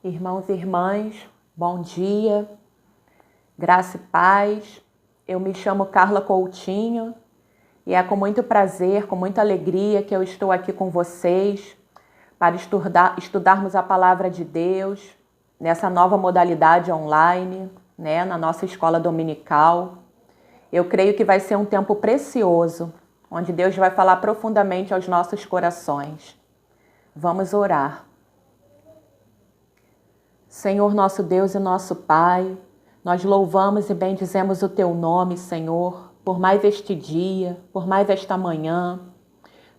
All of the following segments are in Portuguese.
Irmãos e irmãs, bom dia, graça e paz. Eu me chamo Carla Coutinho e é com muito prazer, com muita alegria que eu estou aqui com vocês para estudarmos a Palavra de Deus nessa nova modalidade online, na nossa escola dominical. Eu creio que vai ser um tempo precioso, onde Deus vai falar profundamente aos nossos corações. Vamos orar. Senhor nosso Deus e nosso Pai, nós louvamos e bendizemos o Teu nome, Senhor, por mais este dia, por mais esta manhã,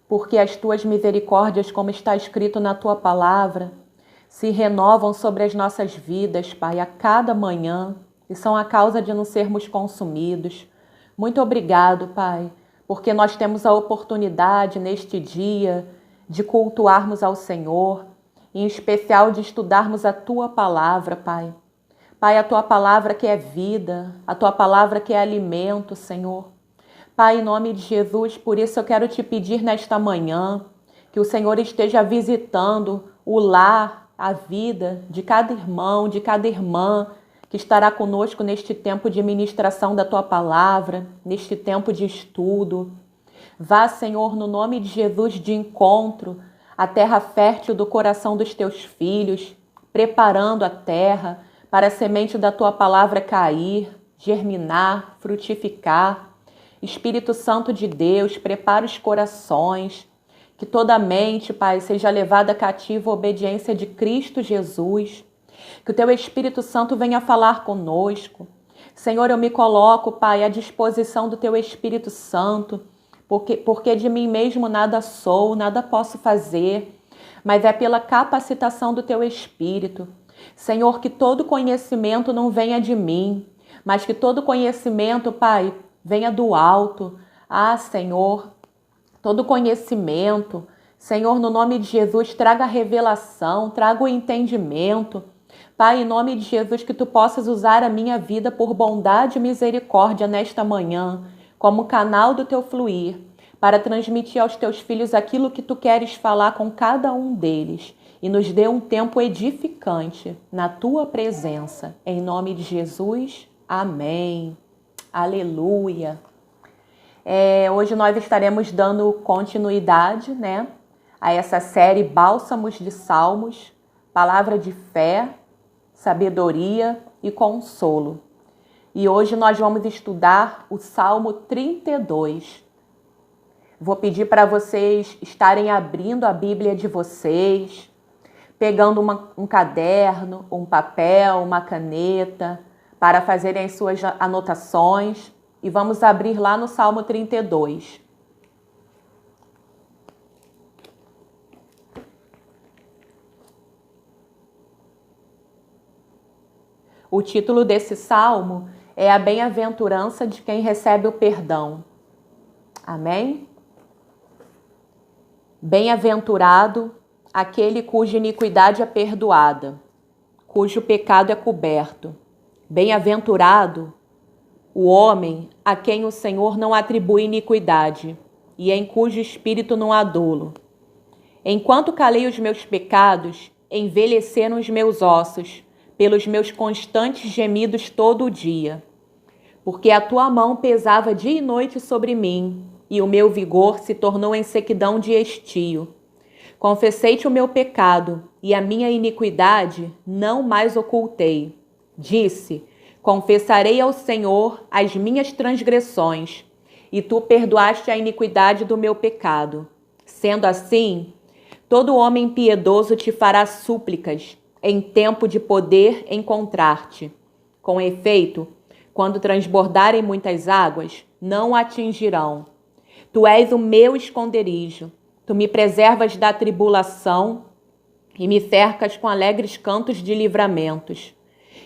porque as Tuas misericórdias, como está escrito na Tua palavra, se renovam sobre as nossas vidas, Pai, a cada manhã, e são a causa de não sermos consumidos. Muito obrigado, Pai, porque nós temos a oportunidade neste dia de cultuarmos ao Senhor, em especial de estudarmos a Tua palavra, Pai. Pai, a Tua palavra que é vida, a Tua palavra que é alimento, Senhor. Pai, em nome de Jesus, por isso eu quero te pedir nesta manhã que o Senhor esteja visitando o lar, a vida de cada irmão, de cada irmã que estará conosco neste tempo de ministração da Tua palavra, neste tempo de estudo. Vá, Senhor, no nome de Jesus, de encontro a terra fértil do coração dos Teus filhos, preparando a terra para a semente da Tua palavra cair, germinar, frutificar. Espírito Santo de Deus, prepara os corações, que toda a mente, Pai, seja levada cativa à obediência de Cristo Jesus, que o Teu Espírito Santo venha falar conosco. Senhor, eu me coloco, Pai, à disposição do Teu Espírito Santo, porque de mim mesmo nada sou, nada posso fazer, mas é pela capacitação do Teu Espírito. Senhor, que todo conhecimento não venha de mim, mas que todo conhecimento, Pai, venha do alto. Ah, Senhor, todo conhecimento, Senhor, no nome de Jesus, traga a revelação, traga o entendimento. Pai, em nome de Jesus, que Tu possas usar a minha vida por bondade e misericórdia nesta manhã, como canal do Teu fluir, para transmitir aos Teus filhos aquilo que Tu queres falar com cada um deles. E nos dê um tempo edificante na Tua presença. Em nome de Jesus, amém. Aleluia. Hoje nós estaremos dando continuidade, a essa série Bálsamos de Salmos, palavra de fé, sabedoria e consolo. E hoje nós vamos estudar o Salmo 32. Vou pedir para vocês estarem abrindo a Bíblia de vocês, pegando um caderno, um papel, uma caneta, para fazerem as suas anotações. E vamos abrir lá no Salmo 32. O título desse salmo é A Bem-aventurança de quem recebe o perdão. Amém? Bem-aventurado aquele cuja iniquidade é perdoada, cujo pecado é coberto. Bem-aventurado o homem a quem o Senhor não atribui iniquidade e em cujo espírito não há dolo. Enquanto calei os meus pecados, envelheceram os meus ossos, pelos meus constantes gemidos todo o dia. Porque a Tua mão pesava dia e noite sobre mim, e o meu vigor se tornou em sequidão de estio. Confessei-te o meu pecado, e a minha iniquidade não mais ocultei. Disse: confessarei ao Senhor as minhas transgressões, e Tu perdoaste a iniquidade do meu pecado. Sendo assim, todo homem piedoso te fará súplicas, em tempo de poder encontrar-te. Com efeito, quando transbordarem muitas águas, não o atingirão. Tu és o meu esconderijo. Tu me preservas da tribulação e me cercas com alegres cantos de livramentos.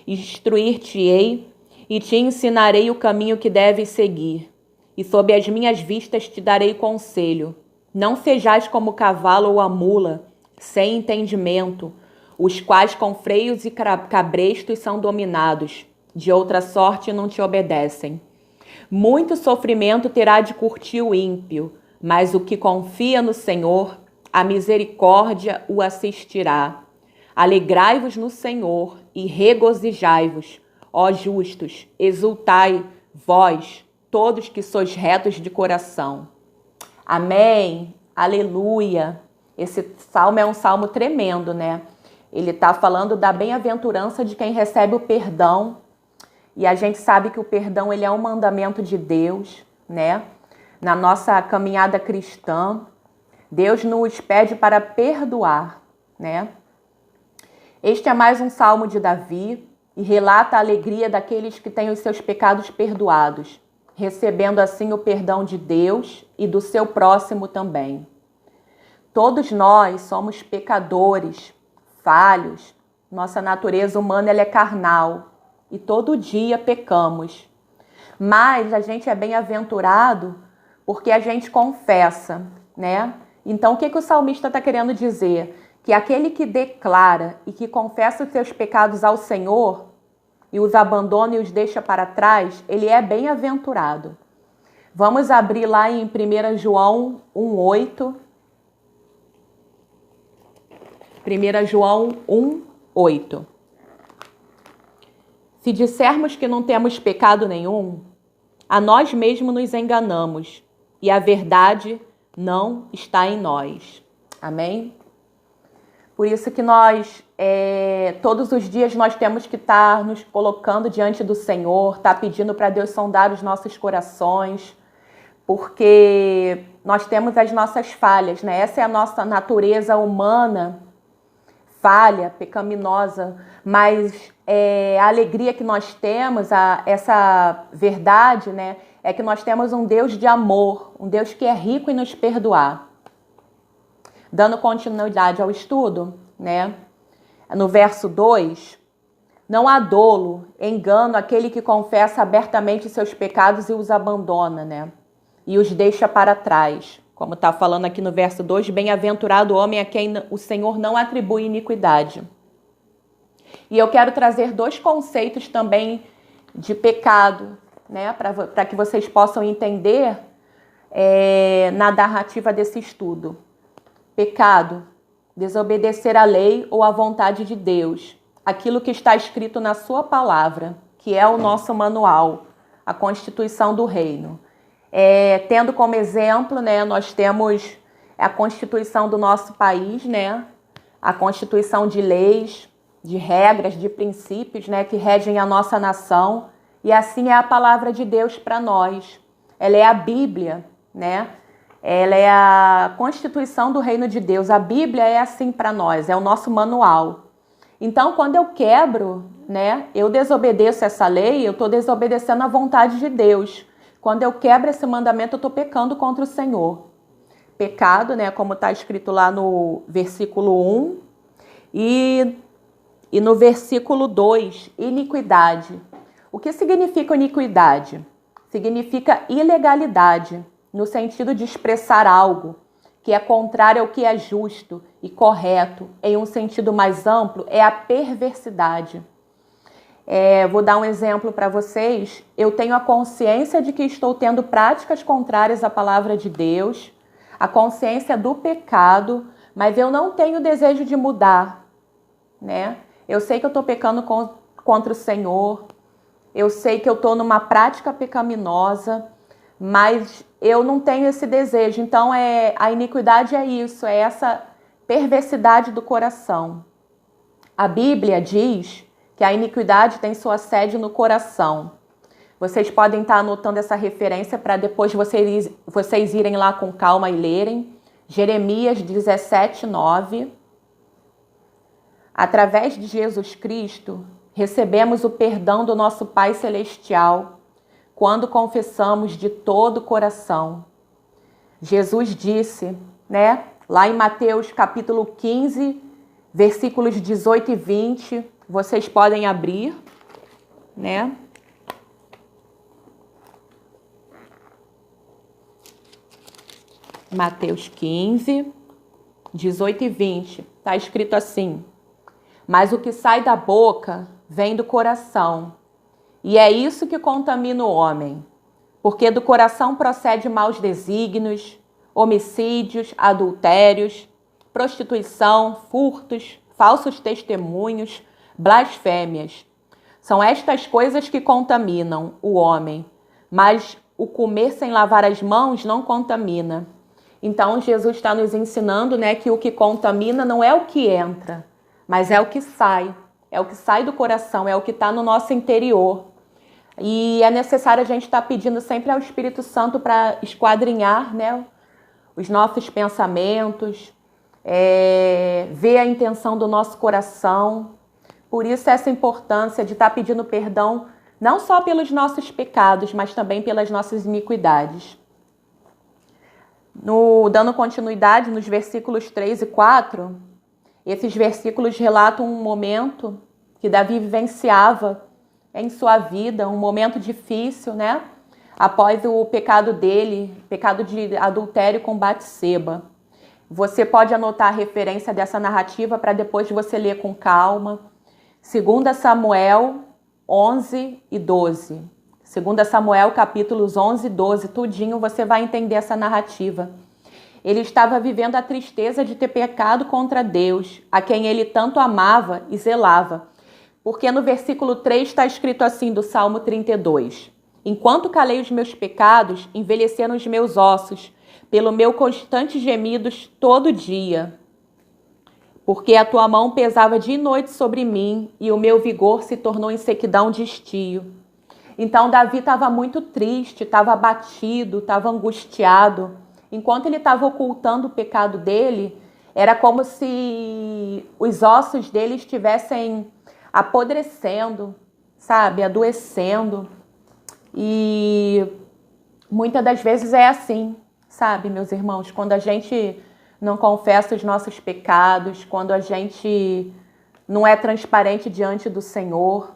Instruir-te-ei e te ensinarei o caminho que deves seguir. E sob as minhas vistas te darei conselho. Não sejais como o cavalo ou a mula, sem entendimento, os quais com freios e cabrestos são dominados, de outra sorte não te obedecem. Muito sofrimento terá de curtir o ímpio, mas o que confia no Senhor, a misericórdia o assistirá. Alegrai-vos no Senhor e regozijai-vos, ó justos, exultai, vós, todos que sois retos de coração. Amém, aleluia. Esse salmo é um salmo tremendo, né? Ele está falando da bem-aventurança de quem recebe o perdão. E a gente sabe que o perdão ele é um mandamento de Deus, né? Na nossa caminhada cristã, Deus nos pede para perdoar, né? Este é mais um salmo de Davi e relata a alegria daqueles que têm os seus pecados perdoados, recebendo assim o perdão de Deus e do seu próximo também. Todos nós somos pecadores, falhos, nossa natureza humana ela é carnal e todo dia pecamos. Mas a gente é bem-aventurado porque a gente confessa, né? Então o que o salmista está querendo dizer? Que aquele que declara e que confessa os seus pecados ao Senhor e os abandona e os deixa para trás, ele é bem-aventurado. Vamos abrir lá em 1 João 1,8. 1 João 1,8. Se dissermos que não temos pecado nenhum, a nós mesmos nos enganamos e a verdade não está em nós. Amém? Por isso que nós, todos os dias, nós temos que estar nos colocando diante do Senhor, estar pedindo para Deus sondar os nossos corações, porque nós temos as nossas falhas, né? Essa é a nossa natureza humana, falha, pecaminosa, mas a alegria que nós temos, essa verdade, né? É que nós temos um Deus de amor, um Deus que é rico em nos perdoar. Dando continuidade ao estudo, né? No verso 2, não há dolo, engano aquele que confessa abertamente seus pecados e os abandona, né? E os deixa para trás. Como está falando aqui no verso 2, bem-aventurado o homem a quem o Senhor não atribui iniquidade. E eu quero trazer dois conceitos também de pecado, né? Para que vocês possam entender na narrativa desse estudo. Pecado, desobedecer à lei ou à vontade de Deus, aquilo que está escrito na sua palavra, que é o nosso manual, a Constituição do Reino. Tendo como exemplo, né, nós temos a Constituição do nosso país, né, a Constituição de leis, de regras, de princípios, né, que regem a nossa nação, e assim é a palavra de Deus para nós. Ela é a Bíblia, né? Ela é a Constituição do Reino de Deus. A Bíblia é assim para nós, é o nosso manual. Então, quando eu quebro, né, eu desobedeço essa lei, eu estou desobedecendo a vontade de Deus. Quando eu quebro esse mandamento, eu estou pecando contra o Senhor. Pecado, né, como está escrito lá no versículo 1 e no versículo 2, iniquidade. O que significa iniquidade? Significa ilegalidade, no sentido de expressar algo que é contrário ao que é justo e correto. Em um sentido mais amplo, é a perversidade. Vou dar um exemplo para vocês. Eu tenho a consciência de que estou tendo práticas contrárias à palavra de Deus, a consciência do pecado, mas eu não tenho desejo de mudar, né? Eu sei que eu estou pecando contra o Senhor, eu sei que eu estou numa prática pecaminosa, mas eu não tenho esse desejo. Então, a iniquidade é isso, é essa perversidade do coração. A Bíblia diz que a iniquidade tem sua sede no coração. Vocês podem estar anotando essa referência para depois vocês irem lá com calma e lerem. Jeremias 17:9. Através de Jesus Cristo, recebemos o perdão do nosso Pai Celestial quando confessamos de todo o coração. Jesus disse, né, lá em Mateus capítulo 15, versículos 18 e 20, vocês podem abrir, né? Mateus 15, 18 e 20, está escrito assim: mas o que sai da boca vem do coração, e é isso que contamina o homem, porque do coração procede maus desígnios, homicídios, adultérios, prostituição, furtos, falsos testemunhos, blasfêmias. São estas coisas que contaminam o homem, mas o comer sem lavar as mãos não contamina. Então, Jesus está nos ensinando, né, que o que contamina não é o que entra, mas é o que sai. É o que sai do coração, é o que está no nosso interior. E é necessário a gente estar pedindo sempre ao Espírito Santo para esquadrinhar, né, os nossos pensamentos, ver a intenção do nosso coração. Por isso essa importância de estar pedindo perdão não só pelos nossos pecados, mas também pelas nossas iniquidades. Dando continuidade nos versículos 3 e 4, esses versículos relatam um momento que Davi vivenciava em sua vida, um momento difícil, né? Após o pecado dele, pecado de adultério com Batseba. Você pode anotar a referência dessa narrativa para depois você ler com calma. 2 Samuel 11 e 12. 2 Samuel capítulos 11 e 12, tudinho você vai entender essa narrativa. Ele estava vivendo a tristeza de ter pecado contra Deus, a quem ele tanto amava e zelava. Porque no versículo 3 está escrito assim do Salmo 32. Enquanto calei os meus pecados, envelheceram os meus ossos, pelo meu constante gemidos todo dia. Porque a tua mão pesava dia e noite sobre mim, e o meu vigor se tornou em sequidão de estio. Então Davi estava muito triste, estava abatido, estava angustiado. Enquanto ele estava ocultando o pecado dele, era como se os ossos dele estivessem apodrecendo, sabe, adoecendo. E muitas das vezes é assim, sabe, meus irmãos, quando a gente não confessa os nossos pecados, quando a gente não é transparente diante do Senhor,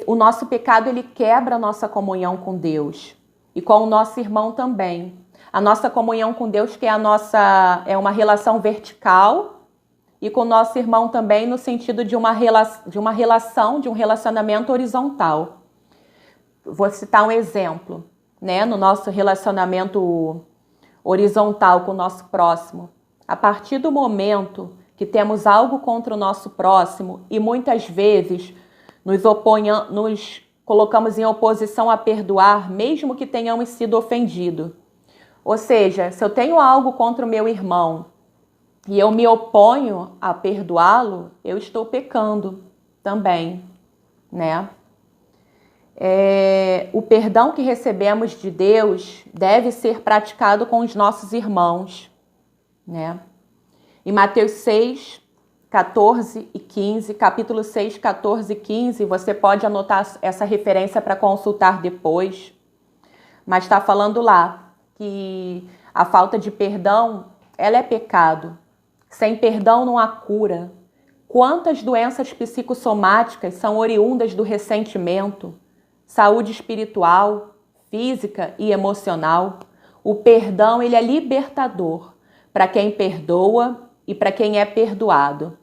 o nosso pecado ele quebra a nossa comunhão com Deus e com o nosso irmão também. A nossa comunhão com Deus, que é uma relação vertical, e com o nosso irmão também no sentido de um relacionamento horizontal. Vou citar um exemplo, né? No nosso relacionamento horizontal com o nosso próximo. A partir do momento que temos algo contra o nosso próximo e muitas vezes nos colocamos em oposição a perdoar, mesmo que tenhamos sido ofendidos. Ou seja, se eu tenho algo contra o meu irmão e eu me oponho a perdoá-lo, eu estou pecando também, né? O perdão que recebemos de Deus deve ser praticado com os nossos irmãos, né? Em Mateus 6, 14 e 15, capítulo 6, 14 e 15, você pode anotar essa referência para consultar depois, mas está falando lá que a falta de perdão, ela é pecado. Sem perdão não há cura. Quantas doenças psicossomáticas são oriundas do ressentimento? Saúde espiritual, física e emocional. O perdão, ele é libertador para quem perdoa e para quem é perdoado.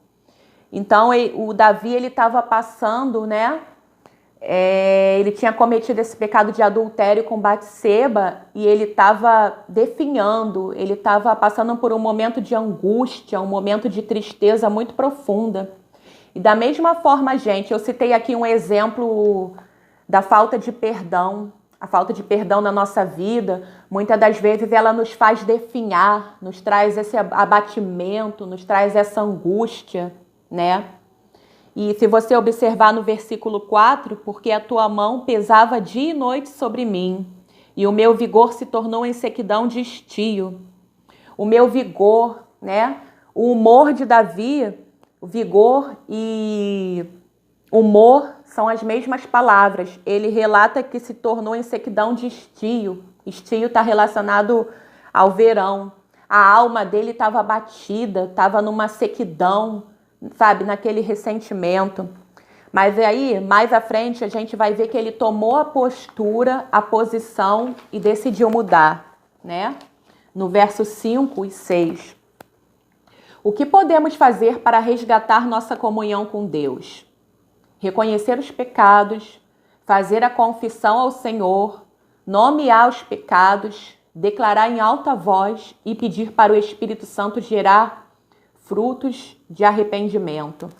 Então, o Davi, ele estava passando, né? Ele tinha cometido esse pecado de adultério com Batseba e ele estava definhando, ele estava passando por um momento de angústia, um momento de tristeza muito profunda. E da mesma forma, gente, eu citei aqui um exemplo da falta de perdão. A falta de perdão na nossa vida, muitas das vezes ela nos faz definhar, nos traz esse abatimento, nos traz essa angústia, né? E se você observar no versículo 4, porque a tua mão pesava dia e noite sobre mim, e o meu vigor se tornou em sequidão de estio. O meu vigor, né? O humor de Davi, o vigor e humor são as mesmas palavras. Ele relata que se tornou em sequidão de estio. Estio está relacionado ao verão. A alma dele estava abatida, estava numa sequidão, sabe, naquele ressentimento. Mas aí, mais à frente, a gente vai ver que ele tomou a postura, a posição e decidiu mudar, né? No verso 5 e 6. O que podemos fazer para resgatar nossa comunhão com Deus? Reconhecer os pecados, fazer a confissão ao Senhor, nomear os pecados, declarar em alta voz e pedir para o Espírito Santo gerar frutos de arrependimento.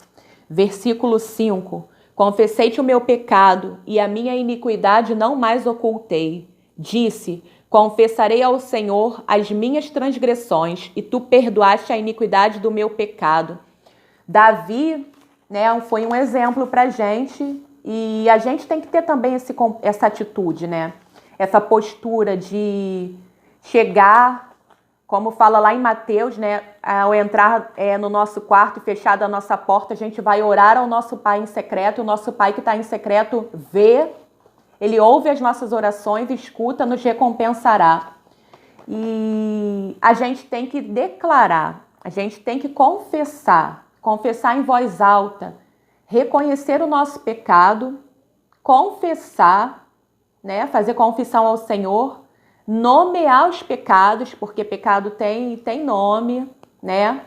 Versículo 5. Confessei-te o meu pecado e a minha iniquidade não mais ocultei. Disse, confessarei ao Senhor as minhas transgressões e tu perdoaste a iniquidade do meu pecado. Davi, né, foi um exemplo para a gente e a gente tem que ter também essa atitude, né? Essa postura de chegar, como fala lá em Mateus, né? Ao entrar no nosso quarto e fechada a nossa porta, a gente vai orar ao nosso Pai em secreto. O nosso Pai que está em secreto vê, Ele ouve as nossas orações, escuta, nos recompensará. E a gente tem que declarar, a gente tem que confessar em voz alta, reconhecer o nosso pecado, confessar, né? Fazer confissão ao Senhor, nomear os pecados, porque pecado tem nome, né?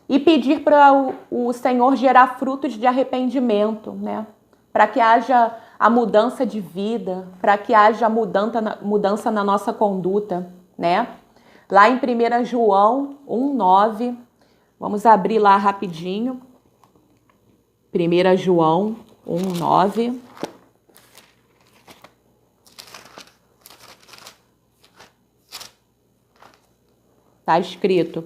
E pedir para o Senhor gerar frutos de arrependimento, né? Para que haja a mudança de vida, para que haja mudança na nossa conduta, né? Lá em 1 João 1,9, vamos abrir lá rapidinho. 1 João 1,9. Está escrito: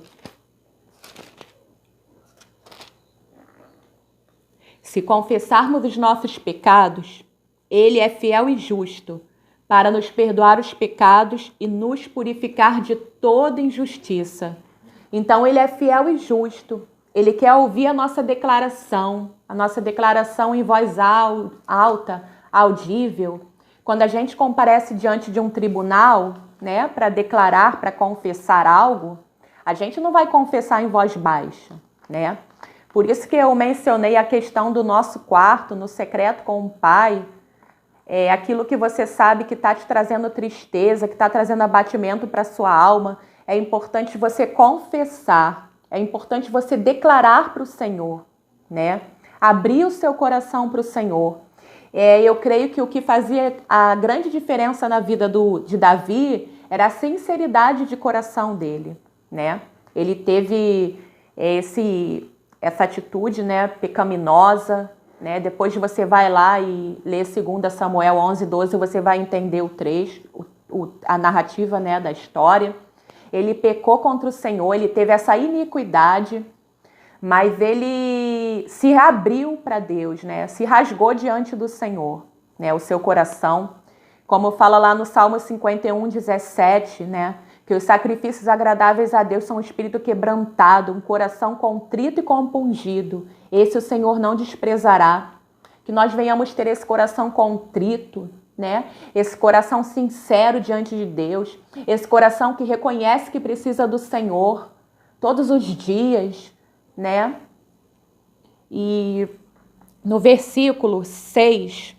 se confessarmos os nossos pecados, Ele é fiel e justo para nos perdoar os pecados e nos purificar de toda injustiça. Então, Ele é fiel e justo. Ele quer ouvir a nossa declaração em voz alta, audível. Quando a gente comparece diante de um tribunal, né, para declarar, para confessar algo, a gente não vai confessar em voz baixa, né? Por isso que eu mencionei a questão do nosso quarto, no secreto com o Pai, aquilo que você sabe que está te trazendo tristeza, que está trazendo abatimento para a sua alma. É importante você confessar, é importante você declarar para o Senhor, né? Abrir o seu coração para o Senhor. Eu creio que o que fazia a grande diferença na vida de Davi era a sinceridade de coração dele, né? Ele teve essa atitude, né, pecaminosa, né? Depois você vai lá e lê 2 Samuel 11:12, você vai entender o trecho, a narrativa, né, da história. Ele pecou contra o Senhor, ele teve essa iniquidade, mas ele se abriu para Deus, né? Se rasgou diante do Senhor, né? O seu coração. Como fala lá no Salmo 51:17, né? Que os sacrifícios agradáveis a Deus são um espírito quebrantado, um coração contrito e compungido. Esse o Senhor não desprezará. Que nós venhamos ter esse coração contrito, né? Esse coração sincero diante de Deus. Esse coração que reconhece que precisa do Senhor todos os dias, né? E no versículo 6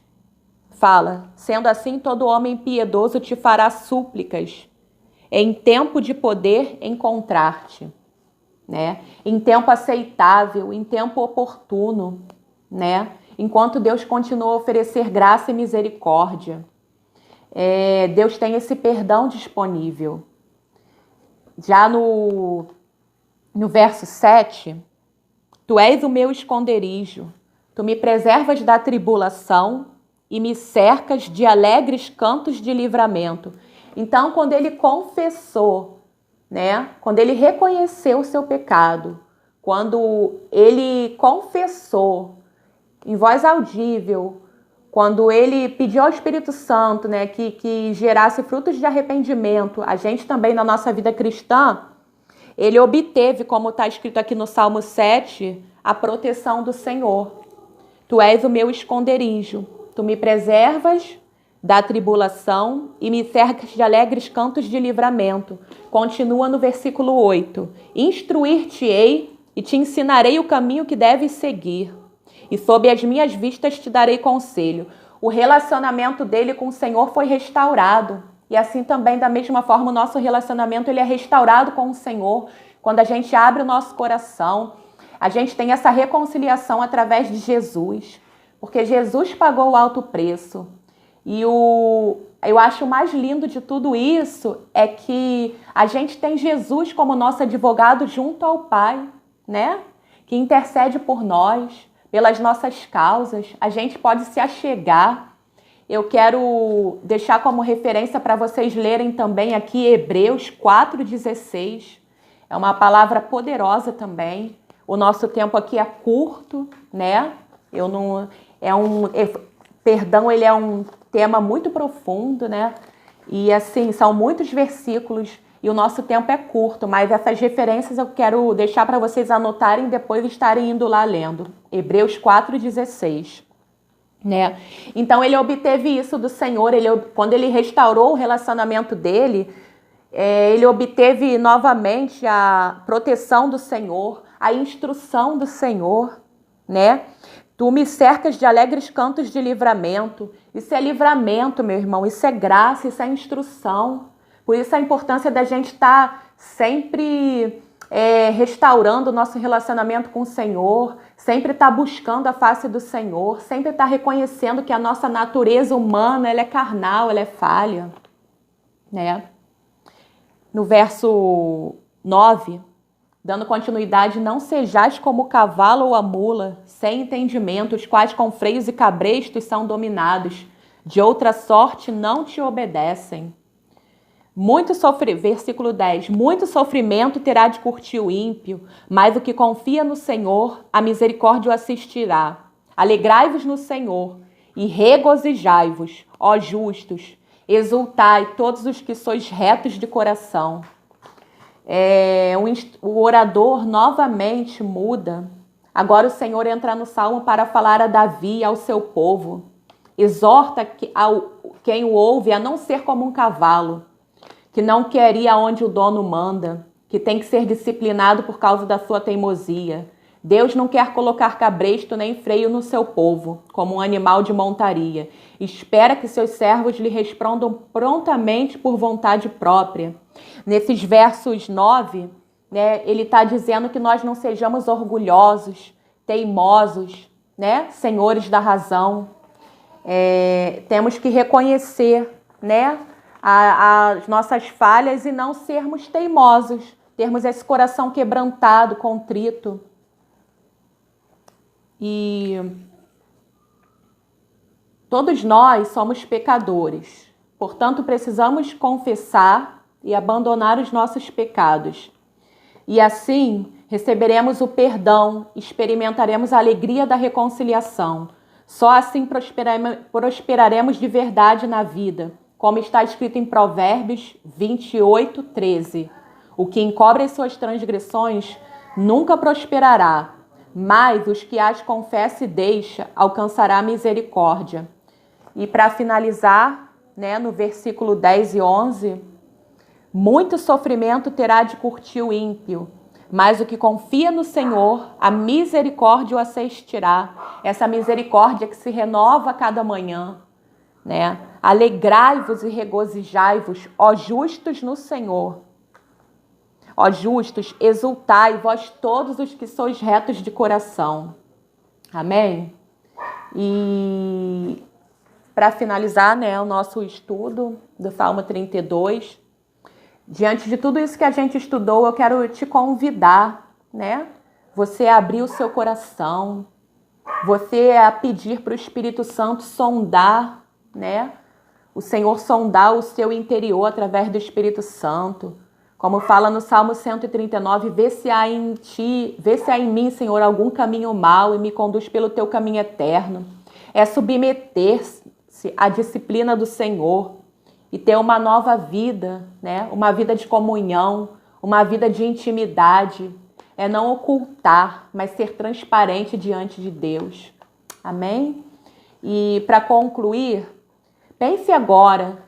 fala: sendo assim, todo homem piedoso te fará súplicas, em tempo de poder encontrar-te, né? Em tempo aceitável, em tempo oportuno, né? Enquanto Deus continua a oferecer graça e misericórdia. Deus tem esse perdão disponível. Já no verso 7, tu és o meu esconderijo, tu me preservas da tribulação e me cercas de alegres cantos de livramento. Então, quando ele confessou, né? Quando ele reconheceu o seu pecado, quando ele confessou em voz audível, quando ele pediu ao Espírito Santo, né, que gerasse frutos de arrependimento, a gente também na nossa vida cristã, ele obteve, como está escrito aqui no Salmo 7, a proteção do Senhor. Tu és o meu esconderijo, tu me preservas da tribulação e me cercas de alegres cantos de livramento. Continua no versículo 8. Instruir-te-ei e te ensinarei o caminho que deves seguir. E sob as minhas vistas te darei conselho. O relacionamento dele com o Senhor foi restaurado. E assim também, da mesma forma, o nosso relacionamento ele é restaurado com o Senhor. Quando a gente abre o nosso coração, a gente tem essa reconciliação através de Jesus. Porque Jesus pagou o alto preço. E eu acho o mais lindo de tudo isso é que a gente tem Jesus como nosso advogado junto ao Pai, né? Que intercede por nós, pelas nossas causas. A gente pode se achegar. Eu quero deixar como referência para vocês lerem também aqui Hebreus 4,16. É uma palavra poderosa também. O nosso tempo aqui é curto, né? Perdão, ele é um tema muito profundo, né? E assim, são muitos versículos e o nosso tempo é curto, mas essas referências eu quero deixar para vocês anotarem e depois estarem indo lá lendo. Hebreus 4,16. Né? Então ele obteve isso do Senhor, quando ele restaurou o relacionamento dele, ele obteve novamente a proteção do Senhor, a instrução do Senhor, né? Tu me cercas de alegres cantos de livramento. Isso é livramento, meu irmão, isso é graça, isso é instrução. Por isso a importância da gente estar sempre restaurando o nosso relacionamento com o Senhor, sempre estar buscando a face do Senhor, sempre estar reconhecendo que a nossa natureza humana ela é carnal, ela é falha, né? No verso 9, dando continuidade, não sejais como o cavalo ou a mula, sem entendimento, os quais com freios e cabrestos são dominados, de outra sorte não te obedecem. Versículo 10, muito sofrimento terá de curtir o ímpio, mas o que confia no Senhor, a misericórdia o assistirá. Alegrai-vos no Senhor e regozijai-vos, ó justos, exultai todos os que sois retos de coração. O orador novamente muda. Agora o Senhor entra no Salmo para falar a Davi e ao seu povo. Exorta quem o ouve a não ser como um cavalo, que não quer ir aonde o dono manda, que tem que ser disciplinado por causa da sua teimosia. Deus não quer colocar cabresto nem freio no seu povo, como um animal de montaria. Espera que seus servos lhe respondam prontamente por vontade própria. Nesses versos 9, né, ele está dizendo que nós não sejamos orgulhosos, teimosos, né, senhores da razão. Temos que reconhecer, né, as nossas falhas e não sermos teimosos, termos esse coração quebrantado, contrito. E todos nós somos pecadores, portanto precisamos confessar e abandonar os nossos pecados. E assim receberemos o perdão, experimentaremos a alegria da reconciliação. Só assim prosperaremos de verdade na vida, como está escrito em Provérbios 28, 13. O que encobre as suas transgressões nunca prosperará, mas os que as confessa e deixa alcançará a misericórdia. E para finalizar, né, no versículo 10 e 11, muito sofrimento terá de curtir o ímpio, mas o que confia no Senhor, a misericórdia o assistirá. Essa misericórdia que se renova a cada manhã, né? Alegrai-vos e regozijai-vos, ó justos no Senhor. Ó justos, exultai, vós todos os que sois retos de coração. Amém? E para finalizar, né, o nosso estudo do Salmo 32, diante de tudo isso que a gente estudou, eu quero te convidar, né? Você a abrir o seu coração, você a pedir para o Espírito Santo sondar, né? O Senhor sondar o seu interior através do Espírito Santo. Como fala no Salmo 139, vê se há em mim, Senhor, algum caminho mau e me conduz pelo teu caminho eterno. É submeter-se à disciplina do Senhor e ter uma nova vida, né? Uma vida de comunhão, uma vida de intimidade. É não ocultar, mas ser transparente diante de Deus. Amém? E para concluir, pense agora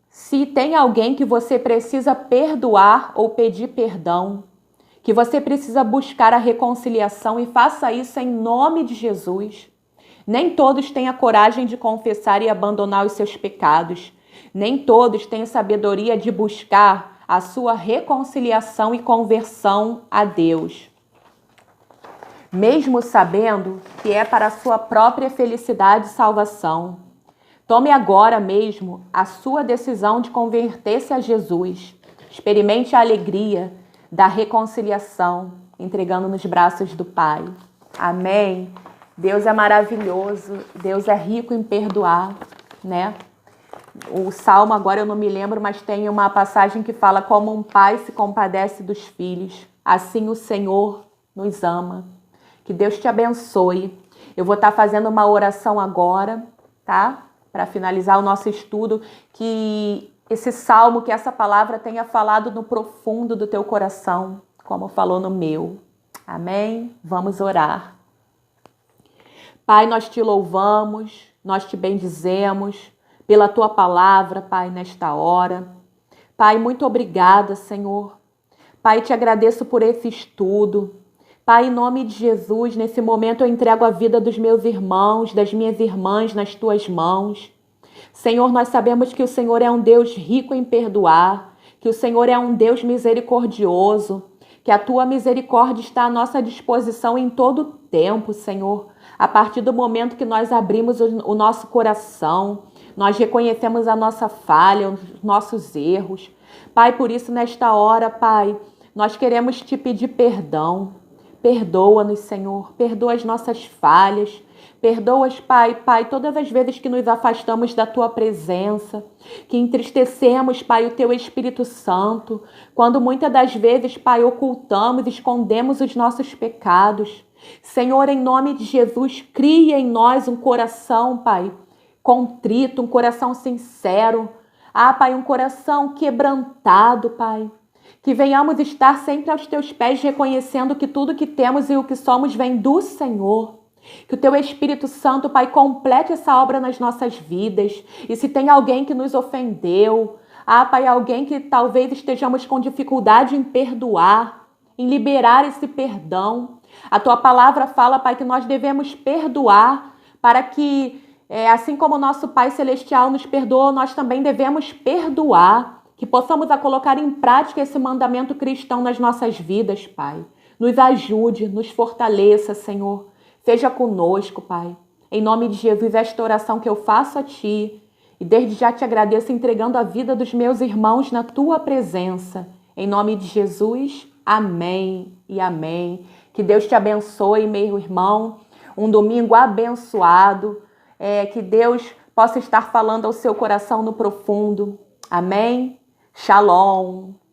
se tem alguém que você precisa perdoar ou pedir perdão, que você precisa buscar a reconciliação e faça isso em nome de Jesus. Nem todos têm a coragem de confessar e abandonar os seus pecados. Nem todos têm a sabedoria de buscar a sua reconciliação e conversão a Deus, mesmo sabendo que é para a sua própria felicidade e salvação. Tome agora mesmo a sua decisão de converter-se a Jesus. Experimente a alegria da reconciliação entregando nos braços do Pai. Amém? Deus é maravilhoso, Deus é rico em perdoar, né? O Salmo, agora eu não me lembro, mas tem uma passagem que fala: como um pai se compadece dos filhos, assim o Senhor nos ama. Que Deus te abençoe. Eu vou estar fazendo uma oração agora, tá? Para finalizar o nosso estudo, que esse salmo, que essa palavra tenha falado no profundo do teu coração, como falou no meu. Amém? Vamos orar. Pai, nós te louvamos, nós te bendizemos pela tua palavra, Pai, nesta hora. Pai, muito obrigada, Senhor. Pai, te agradeço por esse estudo. Pai, em nome de Jesus, nesse momento eu entrego a vida dos meus irmãos, das minhas irmãs nas tuas mãos. Senhor, nós sabemos que o Senhor é um Deus rico em perdoar, que o Senhor é um Deus misericordioso, que a tua misericórdia está à nossa disposição em todo o tempo, Senhor. A partir do momento que nós abrimos o nosso coração, nós reconhecemos a nossa falha, os nossos erros. Pai, por isso, nesta hora, Pai, nós queremos te pedir perdão. Perdoa-nos, Senhor, perdoa as nossas falhas, perdoa-as, Pai, todas as vezes que nos afastamos da Tua presença, que entristecemos, Pai, o Teu Espírito Santo, quando muitas das vezes, Pai, ocultamos, escondemos os nossos pecados. Senhor, em nome de Jesus, cria em nós um coração, Pai, contrito, um coração sincero. Pai, um coração quebrantado, Pai. Que venhamos estar sempre aos teus pés, reconhecendo que tudo que temos e o que somos vem do Senhor. Que o teu Espírito Santo, Pai, complete essa obra nas nossas vidas. E se tem alguém que nos ofendeu, Pai, alguém que talvez estejamos com dificuldade em perdoar, em liberar esse perdão. A tua palavra fala, Pai, que nós devemos perdoar para que, assim como o nosso Pai Celestial nos perdoou, nós também devemos perdoar. Que possamos a colocar em prática esse mandamento cristão nas nossas vidas, Pai. Nos ajude, nos fortaleça, Senhor. Seja conosco, Pai. Em nome de Jesus, esta oração que eu faço a Ti. E desde já te agradeço entregando a vida dos meus irmãos na Tua presença. Em nome de Jesus, amém e amém. Que Deus te abençoe, meu irmão. Um domingo abençoado. Que Deus possa estar falando ao seu coração no profundo. Amém? Shalom.